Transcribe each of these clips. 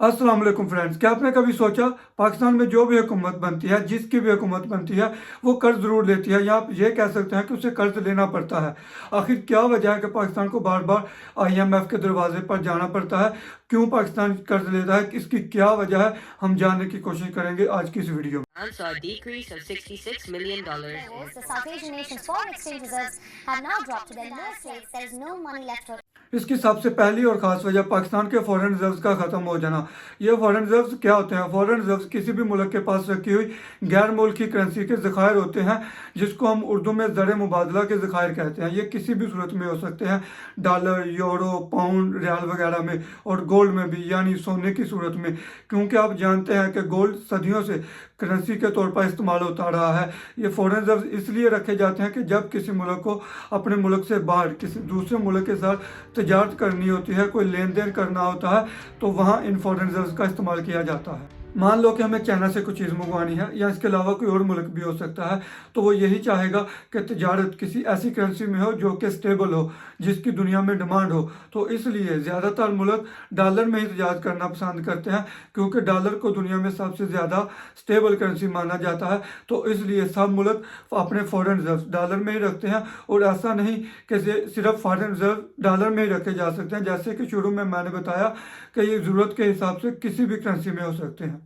अस्सलाम वालेकुम फ्रेंड्स, क्या आपने कभी सोचा पाकिस्तान में जो भी हुकूमत बनती है, जिसकी भी हुकूमत बनती है, वो कर्ज ज़रूर लेती है या आप ये कह सकते हैं कि उसे कर्ज लेना पड़ता है। आखिर क्या वजह है कि पाकिस्तान को बार बार IMF के दरवाजे पर जाना पड़ता है? क्यों पाकिस्तान कर्ज लेता है? इसकी क्या वजह है? हम जानने की कोशिश करेंगे आज की इस वीडियो में। Saw a decrease of $66 million. The South Asian nation's foreign exchange reserves have now dropped to their lowest rates. There is no money left for. इसकी सबसे पहली और ख़ास वजह पाकिस्तान के फॉरेन रिजर्व्स का ख़त्म हो जाना। ये फॉरेन रिजर्व्स क्या होते हैं? फॉरेन रिजर्व्स किसी भी मुल्क के पास रखी हुई गैर मुल्की करेंसी के ज़खायर होते हैं, जिसको हम उर्दू में ज़र मुबादला के ज़खायर कहते हैं। ये किसी भी सूरत में हो सकते हैं, डॉलर, यूरो, पाउंड, रियाल वगैरह में, और गोल्ड में भी, यानी सोने की सूरत में। क्योंकि आप जानते हैं कि गोल्ड सदियों से करेंसी के तौर पर इस्तेमाल होता रहा है। ये फॉरेन रिजर्व इसलिए रखे जाते हैं कि जब किसी मुल्क को अपने मुल्क से बाहर किसी दूसरे मुल्क के साथ तजारत करनी होती है, कोई लेन देन करना होता है, तो वहाँ इन फॉरेन रिजर्व्स का इस्तेमाल किया जाता है। मान लो कि हमें चाइना से कुछ चीज़ मंगवानी है, या इसके अलावा कोई और मुल्क भी हो सकता है, तो वो यही चाहेगा कि तजारत किसी ऐसी करेंसी में हो जो कि स्टेबल हो, जिसकी दुनिया में डिमांड हो। तो इसलिए ज़्यादातर मुल्क डॉलर में ही तजारत करना पसंद करते हैं, क्योंकि डॉलर को दुनिया में सबसे ज़्यादा स्टेबल करेंसी माना जाता है। तो इसलिए सब मुल्क अपने फॉरेन रिजर्व डॉलर में ही रखते हैं। और ऐसा नहीं कि सिर्फ फॉरेन रिजर्व डॉलर में ही रखे जा सकते हैं, जैसे कि शुरू में मैंने बताया कि ये ज़रूरत के हिसाब से किसी भी करेंसी में हो सकते हैं।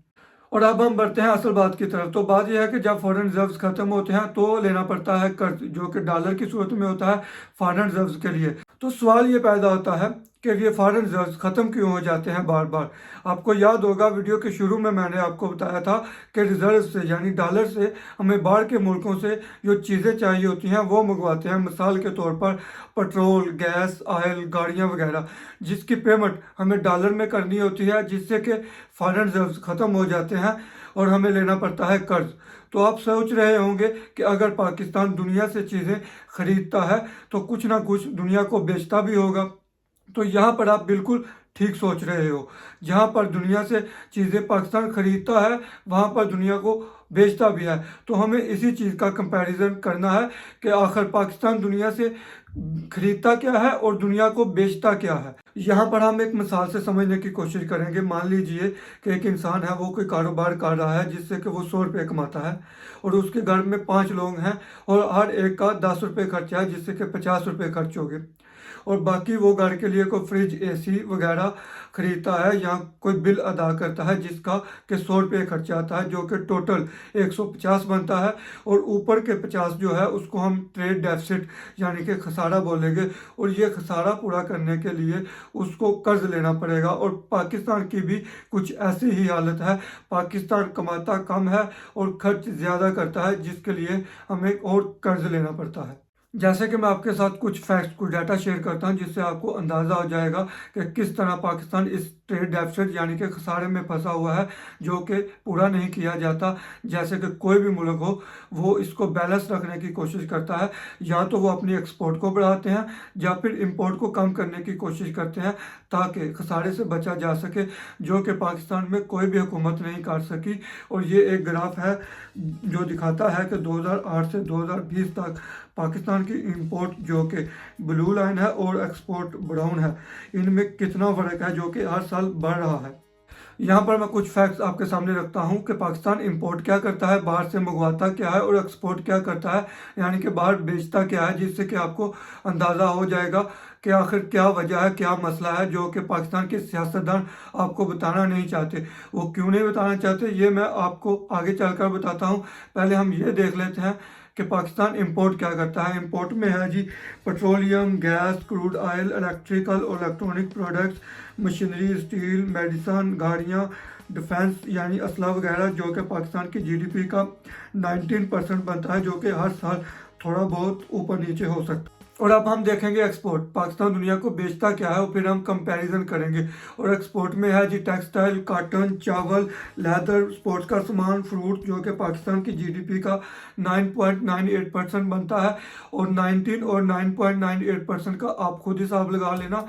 और अब हम बढ़ते हैं असल बात की तरफ। तो बात यह है कि जब फॉरेन रिजर्व्स खत्म होते हैं तो लेना पड़ता है कर्ज, जो कि डॉलर की सूरत में होता है फॉरेन रिजर्व्स के लिए। तो सवाल ये पैदा होता है कि ये फॉरेन रिजर्व्स ख़त्म क्यों हो जाते हैं बार बार। आपको याद होगा वीडियो के शुरू में मैंने आपको बताया था कि रिजर्व से यानी डॉलर से हमें बाहर के मुल्कों से जो चीज़ें चाहिए होती हैं वो मंगवाते हैं। मिसाल के तौर पर पेट्रोल, गैस, ऑयल, गाड़ियाँ वगैरह, जिसकी पेमेंट हमें डॉलर में करनी होती है, जिससे कि फॉरेन रिजर्व्स ख़त्म हो जाते हैं और हमें लेना पड़ता है कर्ज। तो आप सोच रहे होंगे कि अगर पाकिस्तान दुनिया से चीज़ें खरीदता है तो कुछ ना कुछ दुनिया को बेचता भी होगा। तो यहाँ पर आप बिल्कुल ठीक सोच रहे हो। जहाँ पर दुनिया से चीज़ें पाकिस्तान खरीदता है, वहाँ पर दुनिया को बेचता भी है। तो हमें इसी चीज़ का कंपैरिजन करना है कि आखिर पाकिस्तान दुनिया से खरीदता क्या है और दुनिया को बेचता क्या है। यहाँ पर हम एक मिसाल से समझने की कोशिश करेंगे। मान लीजिए कि एक इंसान है, वो कोई कारोबार कर रहा है जिससे कि वो 100 रुपये कमाता है, और उसके घर में 5 लोग हैं और हर एक का 10 रुपये खर्चा है, जिससे कि 50 रुपये खर्च हो गए। और बाकी वो घर के लिए कोई फ्रिज, AC वगैरह खरीदता है या कोई बिल अदा करता है जिसका कि 100 रुपये खर्चा आता है, जो कि टोटल 150 बनता है। और ऊपर के 50 जो है उसको हम ट्रेड डेफिसिट यानी कि खसारा बोलेंगे। और ये खसारा पूरा करने के लिए उसको कर्ज लेना पड़ेगा। और पाकिस्तान की भी कुछ ऐसी ही हालत है। पाकिस्तान कमाता कम है और खर्च ज़्यादा करता है, जिसके लिए हमें और कर्ज लेना पड़ता है। जैसे कि मैं आपके साथ कुछ फैक्ट्स, कुछ डाटा शेयर करता हूं, जिससे आपको अंदाज़ा हो जाएगा कि किस तरह पाकिस्तान इस ट्रेड डेफिसिट यानी कि खसारे में फंसा हुआ है, जो कि पूरा नहीं किया जाता। जैसे कि कोई भी मुल्क हो, वो इसको बैलेंस रखने की कोशिश करता है। या तो वो अपनी एक्सपोर्ट को बढ़ाते हैं या फिर इंपोर्ट को कम करने की कोशिश करते हैं, ताकि खसारे से बचा जा सके, जो कि पाकिस्तान में कोई भी हुकूमत नहीं कर सकी। और ये एक ग्राफ है जो दिखाता है कि 2008 से 2020 तक पाकिस्तान की इंपोर्ट, जो कि ब्लू लाइन है, और एक्सपोर्ट ब्राउन है, इनमें कितना फ़र्क है, जो कि हर साल बढ़ रहा है। यहाँ पर मैं कुछ फैक्ट्स आपके सामने रखता हूँ कि पाकिस्तान इंपोर्ट क्या करता है, बाहर से मंगवाता क्या है, और एक्सपोर्ट क्या करता है यानी कि बाहर बेचता क्या है, जिससे कि आपको अंदाज़ा हो जाएगा कि आखिर क्या वजह है, क्या मसला है, जो कि पाकिस्तान के सियासतदान आपको बताना नहीं चाहते। वो क्यों नहीं बताना चाहते, ये मैं आपको आगे चलकर बताता हूँ। पहले हम ये देख लेते हैं कि पाकिस्तान इंपोर्ट क्या करता है। इंपोर्ट में है जी petroleum, gas, crude oil, electrical और electronic products, machinery, steel, medicine, गाड़ियाँ, डिफेंस यानी असला वगैरह, जो कि पाकिस्तान की GDP का 19% बनता है, जो कि हर साल थोड़ा बहुत ऊपर नीचे हो सकता है। और अब हम देखेंगे एक्सपोर्ट, पाकिस्तान दुनिया को बेचता क्या है, और फिर हम कंपैरिजन करेंगे। और एक्सपोर्ट में है जी टेक्सटाइल, कॉटन, चावल, लेदर, स्पोर्ट्स का सामान, फ्रूट, जो कि पाकिस्तान की GDP का 9.98% बनता है। और 19 और 9.98% का आप खुद हिसाब लगा लेना।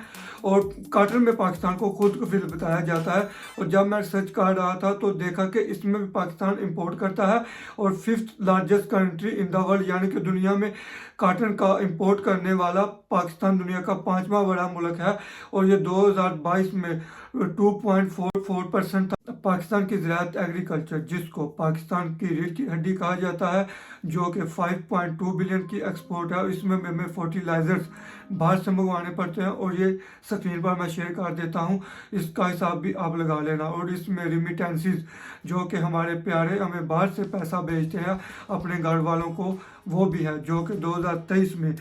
और कॉटन में पाकिस्तान को खुद कफील बताया जाता है। और जब मैं रिसर्च कर रहा था तो देखा कि इसमें भी पाकिस्तान इंपोर्ट करता है, और 5th largest country in the world यानी कि दुनिया में कॉटन का इंपोर्ट करने वाला पाकिस्तान दुनिया का 5वां बड़ा मुल्क है। और ये 2022 में 2.44% था। पाकिस्तान की ज़राअत एग्रीकल्चर, जिसको पाकिस्तान की रीढ़ की हड्डी कहा जाता है, जो कि 5.2 बिलियन की एक्सपोर्ट है, इसमें हमें फर्टिलाइजर्स बाहर से मंगवाने पड़ते हैं, और ये स्क्रीन पर मैं शेयर कर देता हूँ, इसका हिसाब भी आप लगा लेना। और इसमें रिमिटेंसीज, जो कि हमारे प्यारे हमें बाहर से पैसा भेजते हैं अपने घर वालों को, वो भी है, जो कि 2023 में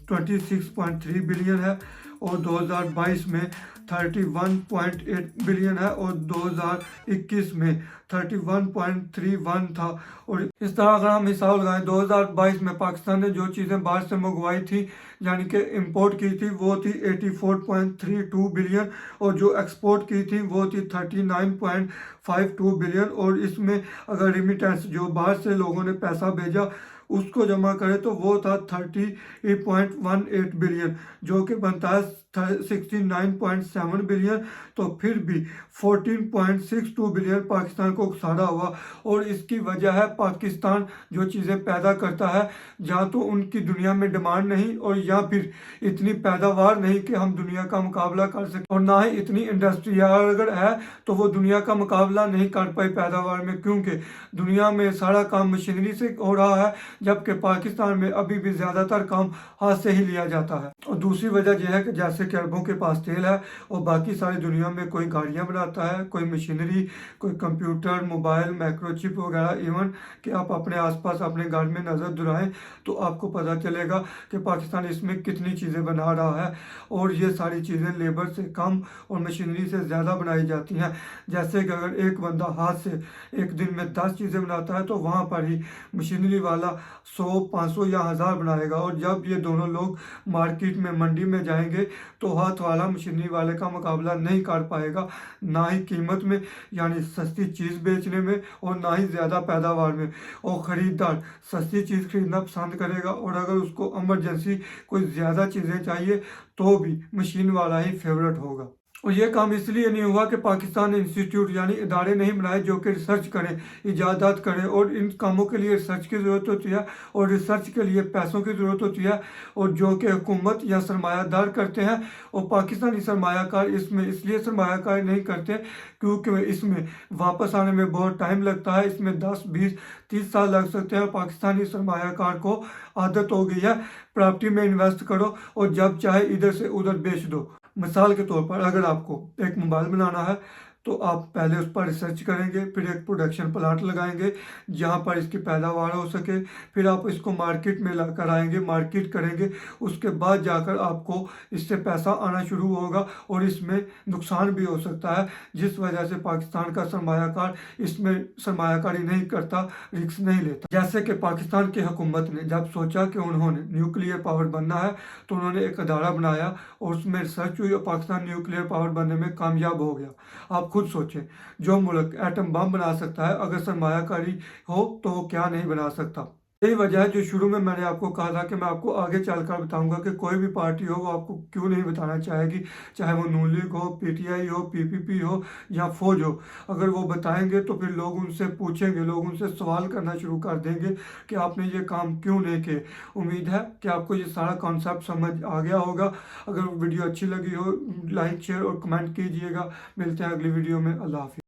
26.3 बिलियन है, और 2022 में 31.8 बिलियन है, और 2021 में 31.31 था। और इस तरह अगर हम हिसाब लगाएं, 2022 में पाकिस्तान ने जो चीज़ें बाहर से मंगवाई थी, यानी कि इंपोर्ट की थी, वो थी 84.32 बिलियन, और जो एक्सपोर्ट की थी वो थी 39.52 बिलियन। और इसमें अगर रिमिटेंस, जो बाहर से लोगों ने पैसा भेजा, उसको जमा करें तो वो था 30.18 बिलियन, जो कि बनता है 69.7 बिलियन। तो फिर भी 14.62 बिलियन पाकिस्तान को साड़ा हुआ। और इसकी वजह है पाकिस्तान जो चीज़ें पैदा करता है, या तो उनकी दुनिया में डिमांड नहीं, और या फिर इतनी पैदावार नहीं कि हम दुनिया का मुकाबला कर सकें, और ना ही इतनी इंडस्ट्री, अगर है तो वो दुनिया का मुकाबला नहीं कर पाई पैदावार में, क्योंकि दुनिया में सारा काम मशीनरी से हो रहा है, जबकि पाकिस्तान में अभी भी ज़्यादातर काम हाथ से ही लिया जाता है। और दूसरी वजह यह है कि जैसे कि अरबों के पास तेल है, और बाकी सारी दुनिया में कोई गाड़ियाँ बनाता है, कोई मशीनरी, कोई कंप्यूटर, मोबाइल, माइक्रोचिप वगैरह, इवन कि आप अपने आसपास अपने घर में नज़र दुराएं तो आपको पता चलेगा कि पाकिस्तान इसमें कितनी चीज़ें बना रहा है। और ये सारी चीज़ें लेबर से कम और मशीनरी से ज़्यादा बनाई जाती हैं। जैसे कि अगर एक बंदा हाथ से एक दिन में 10 चीज़ें बनाता है, तो वहाँ पर ही मशीनरी वाला 100, 500 या 1000 बनाएगा। और जब ये दोनों लोग मार्केट में, मंडी में जाएंगे, तो हाथ वाला मशीनरी वाले का मुकाबला नहीं कर पाएगा, ना ही कीमत में, यानी सस्ती चीज़ बेचने में, और ना ही ज़्यादा पैदावार में। और ख़रीदार सस्ती चीज़ खरीदना पसंद करेगा, और अगर उसको इमरजेंसी कोई ज़्यादा चीज़ें चाहिए तो भी मशीन वाला ही फेवरेट होगा। और ये काम इसलिए नहीं हुआ कि पाकिस्तान ने इंस्टीट्यूट यानी इदारे नहीं बनाए जो कि रिसर्च करें, इजादात करें, और इन कामों के लिए रिसर्च की ज़रूरत होती है, और रिसर्च के लिए पैसों की ज़रूरत होती है, और जो कि हुकूमत या सरमायादार करते हैं। और पाकिस्तानी सरमायाकार इसमें इसलिए सरमायाकार नहीं करते क्योंकि इसमें वापस आने में बहुत टाइम लगता है, इसमें 10, 20, 30 साल लग सकते हैं। पाकिस्तानी सरमायाकार को आदत हो गई है प्रॉपर्टी में इन्वेस्ट करो और जब चाहे इधर से उधर बेच दो। मिसाल के तौर पर अगर आपको एक मोबाइल बनाना है तो आप पहले उस पर रिसर्च करेंगे, फिर एक प्रोडक्शन प्लांट लगाएंगे जहां पर इसकी पैदावार हो सके, फिर आप इसको मार्केट में लाकर आएंगे, मार्केट करेंगे, उसके बाद जाकर आपको इससे पैसा आना शुरू होगा। और इसमें नुकसान भी हो सकता है, जिस वजह से पाकिस्तान का सरमायाकार इसमें सरमायाकारी नहीं करता, रिस्क नहीं लेता। जैसे कि पाकिस्तान की हुकूमत ने जब सोचा कि उन्होंने न्यूक्लियर पावर बनना है, तो उन्होंने एक अदारा बनाया और उसमें रिसर्च हुई और पाकिस्तान न्यूक्लियर पावर बनने में कामयाब हो गया। आप खुद सोचें, जो मुल्क एटम बम बना सकता है, अगर सरमायाकारी हो तो वो क्या नहीं बना सकता। यही वजह है जो शुरू में मैंने आपको कहा था कि मैं आपको आगे चलकर बताऊंगा कि कोई भी पार्टी हो वो आपको क्यों नहीं बताना चाहेगी, चाहे वो नून लीग हो, पीटीआई हो, पीपीपी हो या फौज हो। अगर वो बताएंगे तो फिर लोग उनसे पूछेंगे, लोग उनसे सवाल करना शुरू कर देंगे कि आपने ये काम क्यों नहीं किए। उम्मीद है कि आपको ये सारा कॉन्सेप्ट समझ आ गया होगा। अगर वीडियो अच्छी लगी हो, लाइक, शेयर और कमेंट कीजिएगा। मिलते हैं अगली वीडियो में। अल्लाह हाफिज़।